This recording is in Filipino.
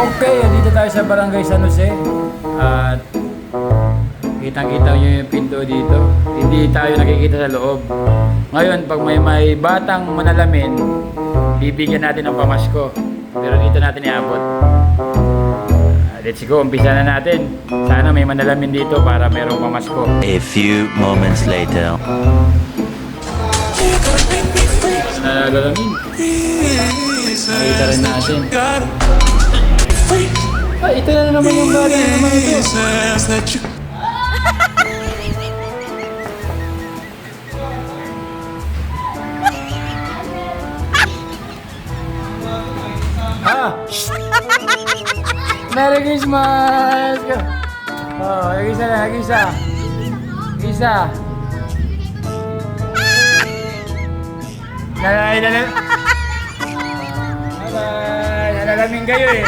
Okay, dito tayo sa Barangay San Jose. At kitang-kita nyo yung pinto dito. Hindi tayo nakikita sa loob. Ngayon, pag may batang manalamin, bibigyan natin ng pamasko. Pero dito natin iabot. Let's go, umpisa na natin. Sana may manalamin dito para merong pamasko. A few moments later. Nalalamin. Nakita rin natin. Ay, ito na naman yung bagay na naman ito. Merry Christmas! Oh, isa na, isa. Isa. Bye-bye. Nalalamin kayo eh.